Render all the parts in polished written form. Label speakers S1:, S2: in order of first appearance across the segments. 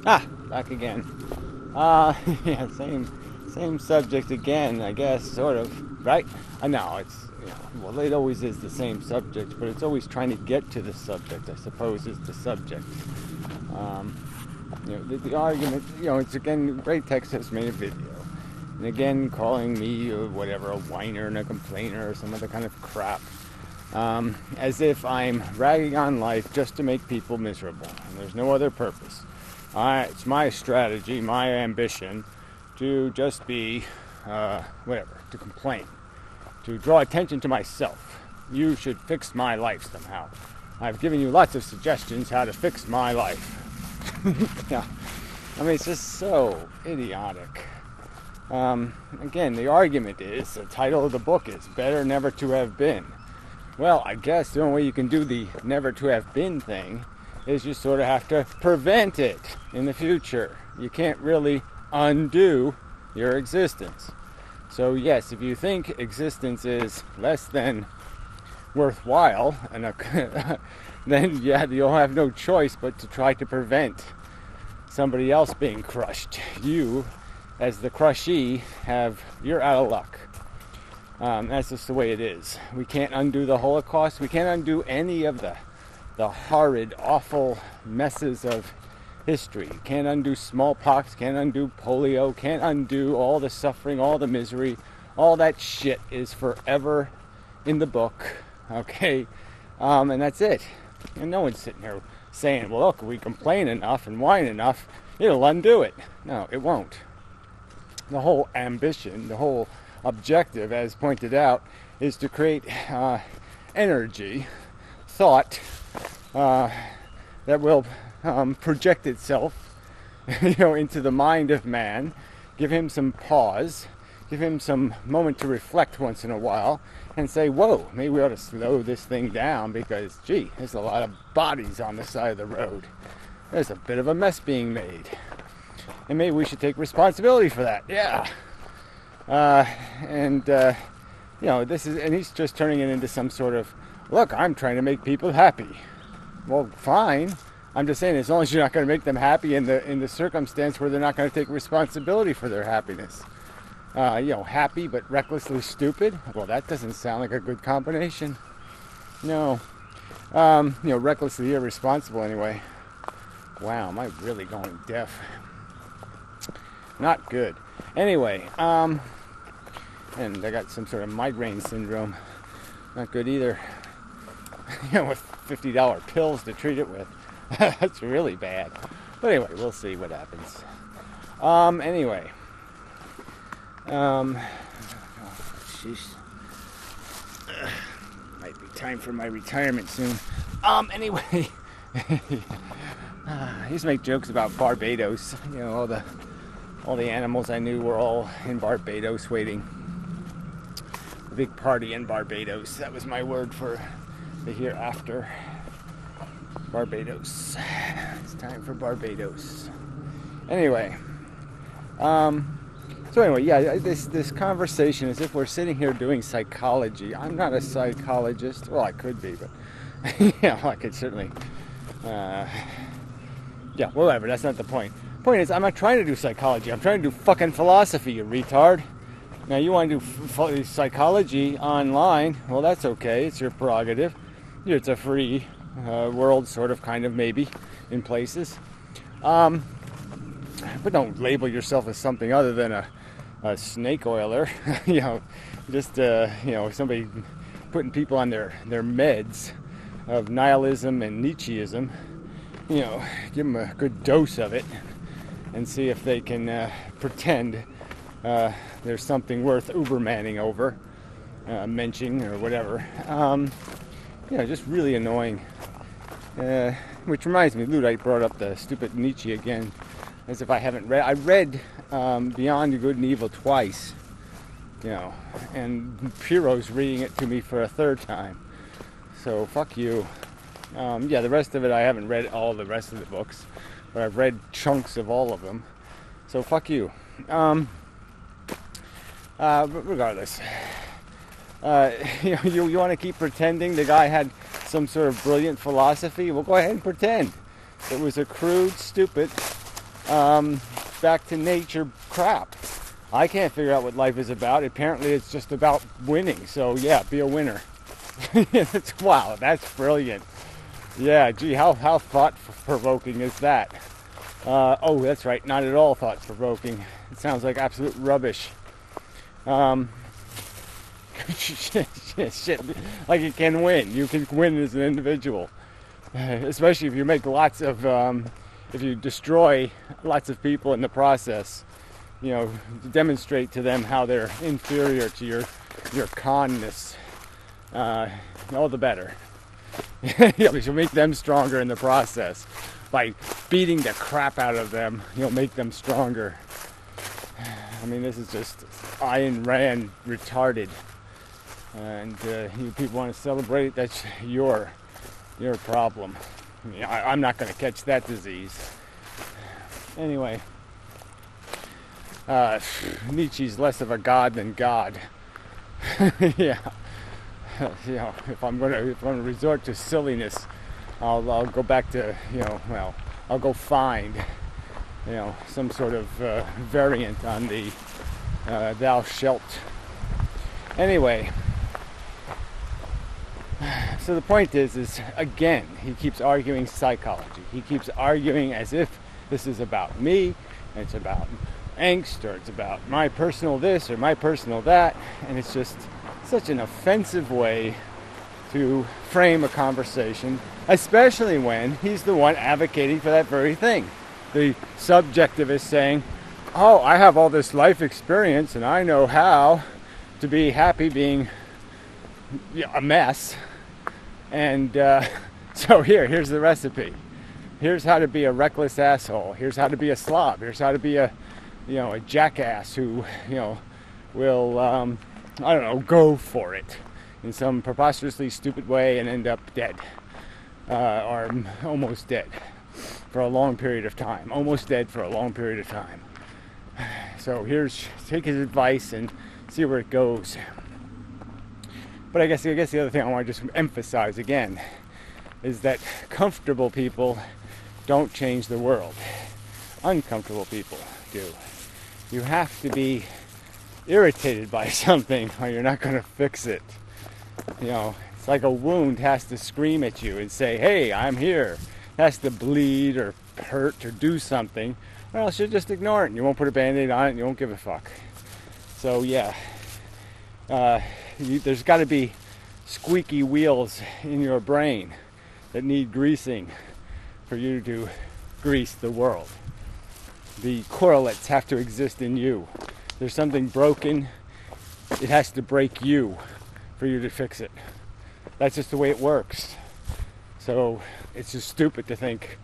S1: Back again. Yeah, same subject again, I guess, sort of, right? I know it's, well, it always is the same subject, but it's always trying to get to the subject, I suppose, is the subject. The argument, it's again, Gratex has made a video, and again, calling me whatever, a whiner and a complainer or some other kind of crap. As if I'm ragging on life just to make people miserable, and there's no other purpose. It's my strategy, my ambition, to just be, to complain, to draw attention to myself. You should fix my life somehow. I've given you lots of suggestions how to fix my life. Yeah. I mean, it's just so idiotic. Again, the argument is, the title of the book is Better Never to Have Been. Well, I guess the only way you can do the never to have been thing is you sort of have to prevent it in the future. You can't really undo your existence. So yes, if you think existence is less than worthwhile, and then you'll have no choice but to try to prevent somebody else being crushed. You, as the crushee, you're out of luck. That's just the way it is. We can't undo the Holocaust. We can't undo any of the horrid, awful messes of history. Can't undo smallpox, can't undo polio, can't undo all the suffering, all the misery. All that shit is forever in the book, okay? And that's it. And no one's sitting here saying, well, look, if we complain enough and whine enough, it'll undo it. No, it won't. The whole ambition, the whole objective, as pointed out, is to create energy, thought, that will project itself, into the mind of man, give him some pause, give him some moment to reflect once in a while, and say, whoa, maybe we ought to slow this thing down because, gee, there's a lot of bodies on the side of the road. There's a bit of a mess being made. And maybe we should take responsibility for that. Yeah. This is, and he's just turning it into some sort of, look, I'm trying to make people happy. Well, fine. I'm just saying, as long as you're not going to make them happy in the circumstance where they're not going to take responsibility for their happiness. Happy but recklessly stupid. Well, that doesn't sound like a good combination. No. Recklessly irresponsible anyway. Wow, am I really going deaf? Not good. Anyway, and I got some sort of migraine syndrome. Not good either. With $50 pills to treat it with. That's really bad. But anyway, we'll see what happens. Anyway. Jeez. Might be time for my retirement soon. Anyway. I used to make jokes about Barbados. All the animals I knew were all in Barbados waiting. A big party in Barbados. That was my word for the hereafter. Barbados. It's time for Barbados. Anyway. This conversation, as if we're sitting here doing psychology. I'm not a psychologist. Well, I could be, but I could certainly. Whatever. That's not the point. Point is, I'm not trying to do psychology. I'm trying to do fucking philosophy, you retard. Now, you want to do psychology online? Well, that's okay. It's your prerogative. It's a free world, sort of, kind of, maybe, in places. But don't label yourself as something other than a snake oiler. Somebody putting people on their meds of nihilism and Nietzscheism. Give them a good dose of it and see if they can pretend there's something worth Ubermanning over, menching or whatever. Just really annoying. Which reminds me, Ludite brought up the stupid Nietzsche again, as if I haven't read. I read Beyond Good and Evil twice, and Piro's reading it to me for a third time. So fuck you. The rest of it I haven't read all the rest of the books, but I've read chunks of all of them. So fuck you. But regardless, you want to keep pretending the guy had some sort of brilliant philosophy? Well, go ahead and pretend. It was a crude, stupid back to nature crap. I can't figure out what life is about. Apparently it's just about winning. So yeah, be a winner. Wow, that's brilliant. Yeah, gee, how thought-provoking is that? Oh, that's right, not at all thought-provoking. It sounds like absolute rubbish. Shit, like you can win. You can win as an individual. Especially if you make lots of, if you destroy lots of people in the process. You know, demonstrate to them how they're inferior to your con-ness. All the better. You'll make them stronger in the process. By beating the crap out of them, you'll make them stronger. I mean, this is just Ayn Rand retarded. And you people want to celebrate it, that's your problem. I mean, I'm not going to catch that disease. Anyway, Nietzsche's less of a god than God. Yeah. You know, if I'm going to resort to silliness, I'll go back to, I'll go find, some sort of variant on the thou shalt. Anyway, so the point is again, he keeps arguing psychology. He keeps arguing as if this is about me, and it's about angst, or it's about my personal this or my personal that, and it's just such an offensive way to frame a conversation, especially when he's the one advocating for that very thing. The subjectivist saying, oh, I have all this life experience and I know how to be happy being a mess, and so here's the recipe. Here's how to be a reckless asshole. Here's how to be a slob. Here's how to be a jackass who will go for it in some preposterously stupid way and end up dead, or almost dead for a long period of time. Almost dead for a long period of time. So take his advice and see where it goes. But I guess the other thing I want to just emphasize again is that comfortable people don't change the world. Uncomfortable people do. You have to be irritated by something or you're not going to fix it. It's like a wound has to scream at you and say, hey, I'm here. It has to bleed or hurt or do something, or else you'll just ignore it and you won't put a band-aid on it and you won't give a fuck. So yeah, there's got to be squeaky wheels in your brain that need greasing for you to grease the world. The correlates have to exist in you. There's something broken, it has to break you for you to fix it. That's just the way it works. So it's just stupid to think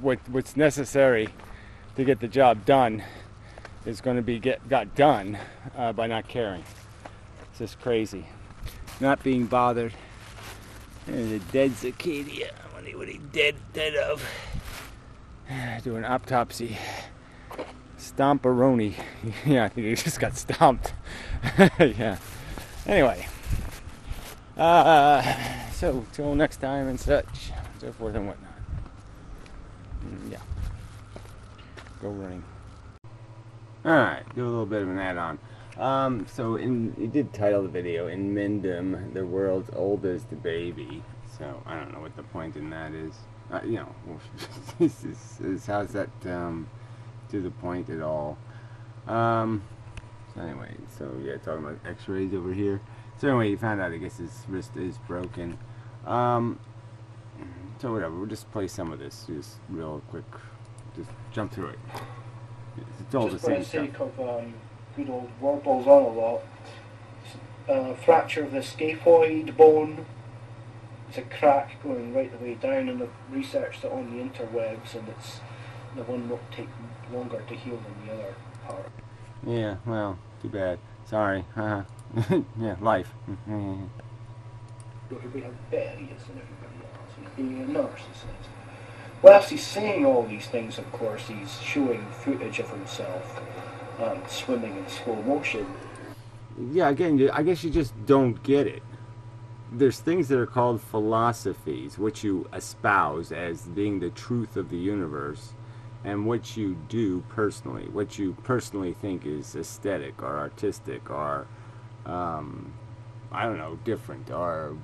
S1: what's necessary to get the job done is going to be got done by not caring. It's just crazy. Not being bothered. And the dead cicada. What he dead of? Do an autopsy. Stomparoni. Yeah, I think he just got stomped. Yeah. Anyway. So till next time and such, so forth and whatnot. Yeah. Go running. Alright, do a little bit of an add-on. So he did title the video, In Mendham, the World's Oldest Baby. So I don't know what the point in that is. How's that to the point at all? So anyway, talking about x-rays over here. So anyway, he found out, I guess, his wrist is broken. So whatever, we'll just play some of this, just real quick. Just jump through it. It's all the same stuff.
S2: Just for the sake of good old warbles on a lot, fracture of the scaphoid bone. It's a crack going right the way down, and I've researched it on the interwebs, and it's the one will take longer to heal than the other part.
S1: Yeah, well, too bad. Sorry. Yeah, life.
S2: Don't we have barriers and everybody else? He's being a narcissist. Whilst he's saying all these things, of course, he's showing footage of himself swimming in slow motion.
S1: Yeah, again, I guess you just don't get it. there's things that are called philosophies, which you espouse as being the truth of the universe, and what you do personally, what you personally think is aesthetic or artistic or, I don't know, different or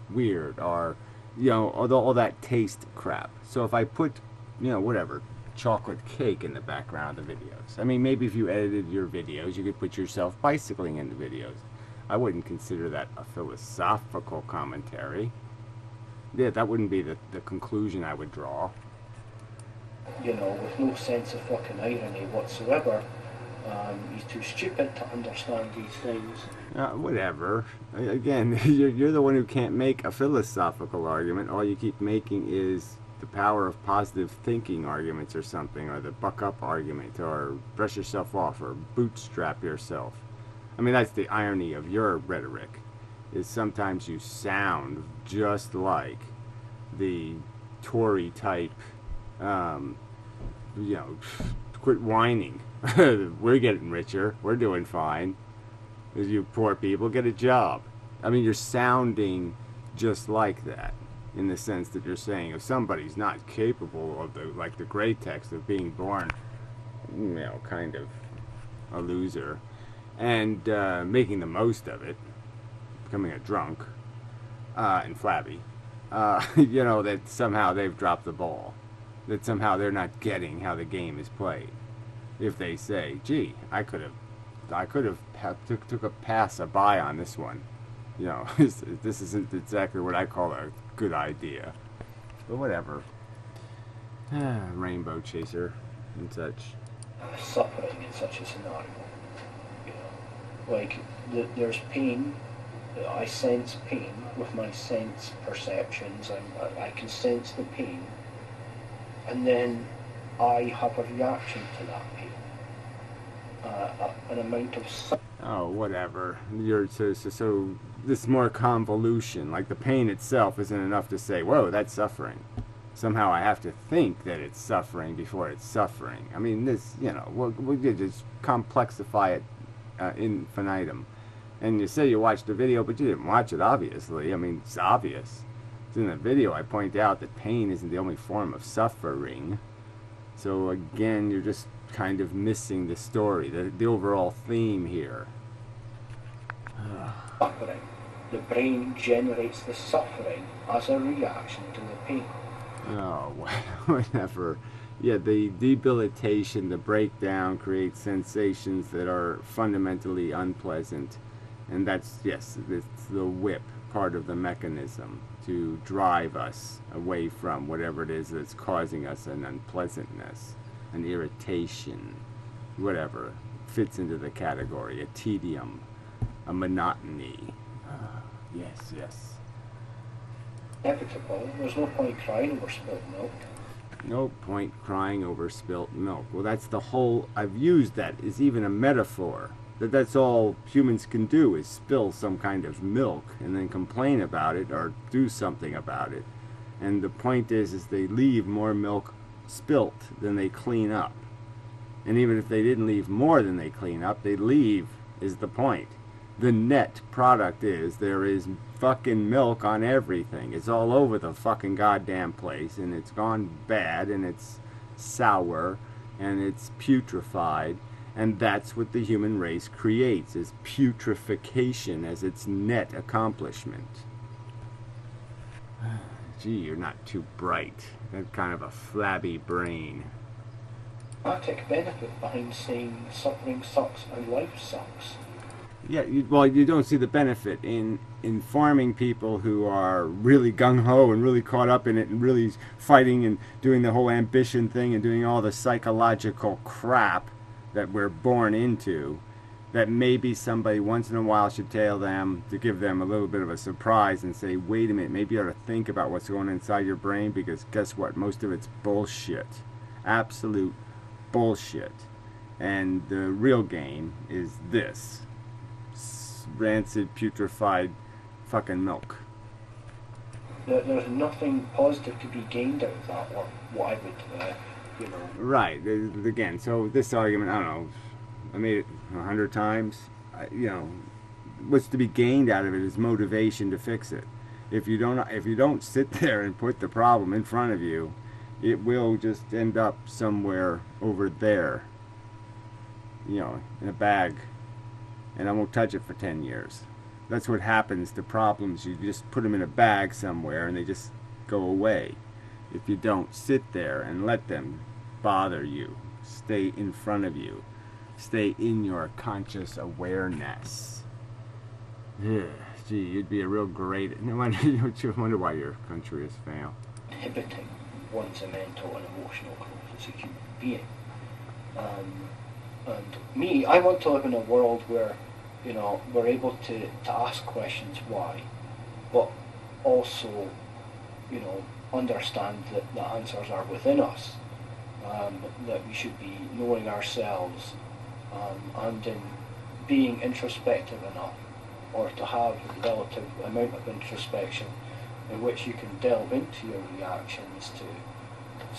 S1: weird or, all that taste crap. So if I put, whatever, chocolate cake in the background of the videos. I mean, maybe if you edited your videos, you could put yourself bicycling in the videos. I wouldn't consider that a philosophical commentary. Yeah, that wouldn't be the conclusion I would draw.
S2: With no sense of fucking irony whatsoever. He's too stupid to understand these things.
S1: Whatever. Again, you're the one who can't make a philosophical argument. All you keep making is the power of positive thinking arguments or something, or the buck up argument, or brush yourself off, or bootstrap yourself. I mean, that's the irony of your rhetoric, is sometimes you sound just like the Tory type, quit whining. We're getting richer. We're doing fine. You poor people, get a job. I mean, you're sounding just like that, in the sense that you're saying if somebody's not capable of the gratex of being born, kind of a loser, and making the most of it, becoming a drunk and flabby, that somehow they've dropped the ball, that somehow they're not getting how the game is played. If they say, "Gee, I could have took a buy on this one," this isn't exactly what I call a good idea, but whatever. Rainbow chaser and such.
S2: Suffering in such a scenario. Like, there's pain. I sense pain with my sense perceptions. I can sense the pain, and then I have a reaction to that pain. An amount of
S1: oh, whatever. So this more convolution. Like, the pain itself isn't enough to say, "Whoa, that's suffering." Somehow I have to think that it's suffering before it's suffering. I mean, this, we'll just complexify it infinitum. And you say you watched the video, but you didn't watch it, obviously. I mean, it's obvious. It's in the video I point out that pain isn't the only form of suffering. So again, you're just kind of missing the story, the overall theme here.
S2: suffering. The brain generates the suffering as a reaction to the pain.
S1: Oh, whatever. Yeah, the debilitation, the breakdown creates sensations that are fundamentally unpleasant. And that's, yes, it's the whip part of the mechanism to drive us away from whatever it is that's causing us an unpleasantness, an irritation, whatever fits into the category, a tedium, a monotony. Yes.
S2: Inevitable. There's no point crying over spilt milk.
S1: No point crying over spilt milk. Well, that's the whole, I've used that as even a metaphor. That's all humans can do, is spill some kind of milk and then complain about it or do something about it. And the point is they leave more milk spilt than they clean up. And even if they didn't leave more than they clean up, they leave is the point. The net product is there is fucking milk on everything. It's all over the fucking goddamn place, and it's gone bad, and it's sour, and it's putrefied. And that's what the human race creates, is putrefaction as its net accomplishment. Gee, you're not too bright. That kind of a flabby brain.
S2: Dramatic benefit behind saying suffering sucks and life sucks.
S1: Yeah, you don't see the benefit in informing people who are really gung-ho and really caught up in it and really fighting and doing the whole ambition thing and doing all the psychological crap that we're born into, that maybe somebody once in a while should tell them, to give them a little bit of a surprise and say, wait a minute, maybe you ought to think about what's going on inside your brain, because guess what? Most of it's bullshit. Absolute bullshit. And the real game is this. Rancid, putrefied fucking milk.
S2: There's nothing positive to be gained out of that, or what I would,
S1: Right. Again, so this argument, I don't know, I made it 100 times. what's to be gained out of it is motivation to fix it. If you don't sit there and put the problem in front of you, it will just end up somewhere over there, in a bag, and I won't touch it for 10 years. That's what happens to problems. You just put them in a bag somewhere and they just go away. If you don't sit there and let them bother you, stay in front of you, stay in your conscious awareness. Ugh, gee, you'd be a real great. No wonder, you wonder why your country has failed.
S2: Inhibiting one's mental and emotional growth as a human being. And me, I want to live in a world where, we're able to ask questions why, but also, understand that the answers are within us, that we should be knowing ourselves, and in being introspective enough, or to have a relative amount of introspection in which you can delve into your reactions to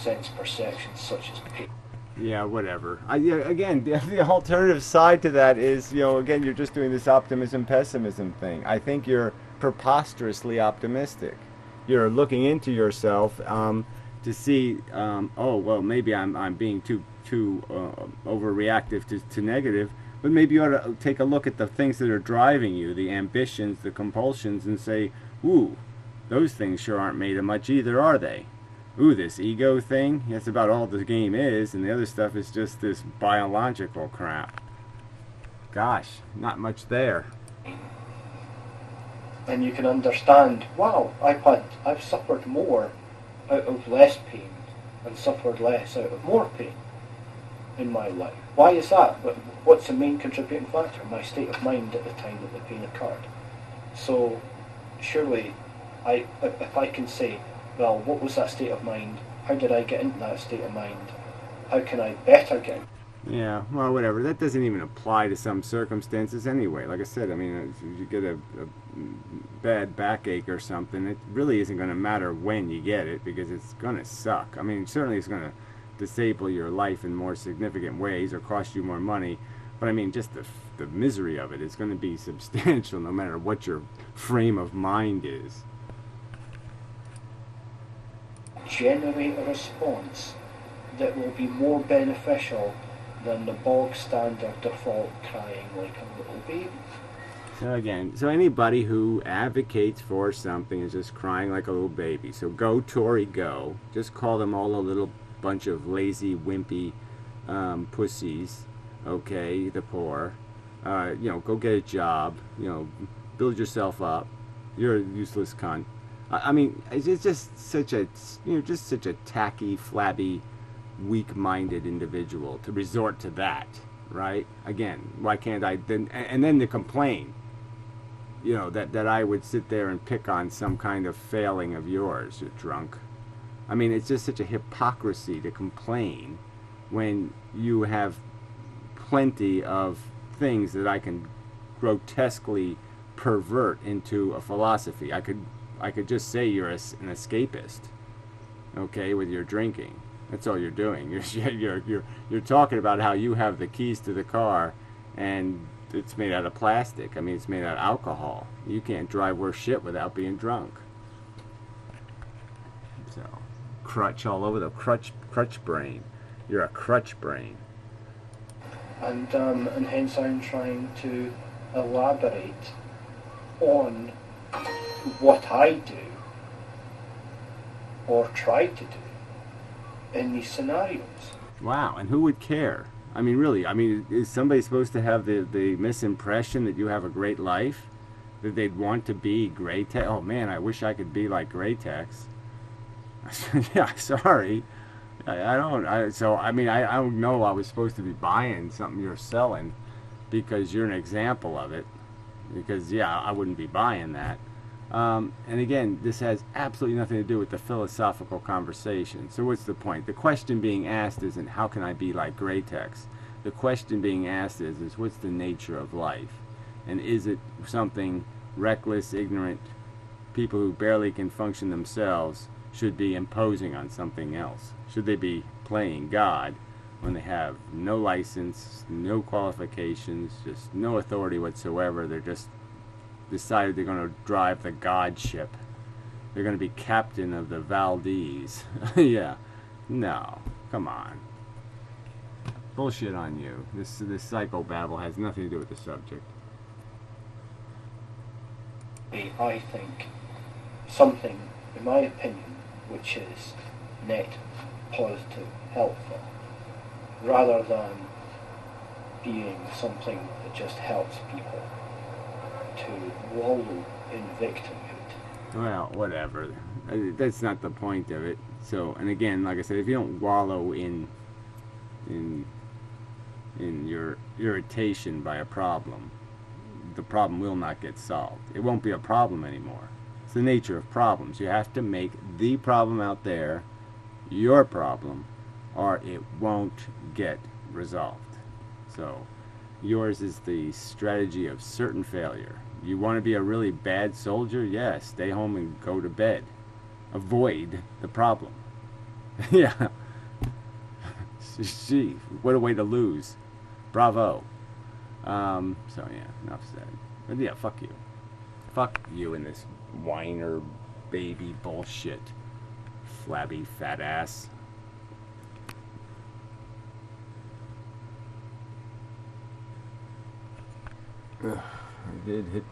S2: sense perceptions such as pain.
S1: Yeah, whatever. Again, the alternative side to that is, again, you're just doing this optimism-pessimism thing. I think you're preposterously optimistic. You're looking into yourself to see, oh, well, maybe I'm being too overreactive to negative, but maybe you ought to take a look at the things that are driving you, the ambitions, the compulsions, and say, ooh, those things sure aren't made of much either, are they? Ooh, this ego thing, that's about all the game is, and the other stuff is just this biological crap. Gosh, not much there.
S2: And you can understand, wow, I've suffered more out of less pain and suffered less out of more pain in my life. Why is that? What's the main contributing factor? My state of mind at the time that the pain occurred. So surely, if I can say, well, what was that state of mind? How did I get into that state of mind? How can I better get into?
S1: Yeah, well, whatever. That doesn't even apply to some circumstances anyway. Like I said, I mean, if you get a bad backache or something, it really isn't going to matter when you get it, because it's going to suck. I mean, certainly it's going to disable your life in more significant ways or cost you more money. But I mean, just the misery of it is going to be substantial no matter what your frame of mind is.
S2: Generate a response that will be more beneficial than the bog standard default crying like a little baby.
S1: So again, anybody who advocates for something is just crying like a little baby. So go, Tory, go. Just call them all a little bunch of lazy, wimpy pussies. Okay, the poor. Go get a job. Build yourself up. You're a useless cunt. I mean, it's just such a tacky, flabby, weak-minded individual to resort to that, right? Again, why can't I then? And then to complain, that I would sit there and pick on some kind of failing of yours, you drunk. I mean, it's just such a hypocrisy to complain when you have plenty of things that I can grotesquely pervert into a philosophy. I could just say you're an escapist, okay, with your drinking. That's all you're doing. You're talking about how you have the keys to the car, and it's made out of plastic. I mean, it's made out of alcohol. You can't drive worth shit without being drunk. So, crutch all over the crutch brain. You're a crutch brain.
S2: And hence I'm trying to elaborate on what I do or try to do in these scenarios.
S1: Wow, and who would care? I mean, really, is somebody supposed to have the misimpression that you have a great life? That they'd want to be Gratex? Oh man, I wish I could be like Gratex. Yeah, sorry. I don't know I was supposed to be buying something you're selling because you're an example of it. Because, yeah, I wouldn't be buying that. And again, this has absolutely nothing to do with the philosophical conversation. So what's the point? The question being asked isn't how can I be like Gratex? The question being asked is what's the nature of life? And is it something reckless, ignorant, people who barely can function themselves should be imposing on something else? Should they be playing God when they have no license, no qualifications, just no authority whatsoever? They're just decided they're going to drive the God ship. They're going to be captain of the Valdez. Yeah. No. Come on. Bullshit on you. This psychobabble has nothing to do with the subject.
S2: I think something, in my opinion, which is net positive, helpful, rather than being something that just helps people to wallow in victimhood.
S1: Well, whatever. That's not the point of it. So, and again, like I said, if you don't wallow in your irritation by a problem, the problem will not get solved. It won't be a problem anymore. It's the nature of problems. You have to make the problem out there your problem, or it won't get resolved. So, yours is the strategy of certain failure. You want to be a really bad soldier? Yes, stay home and go to bed. Avoid the problem. Yeah. Gee, what a way to lose. Bravo. So yeah, enough said. But yeah, fuck you. Fuck you and this whiner baby bullshit. Flabby fat ass. Ugh, I did hit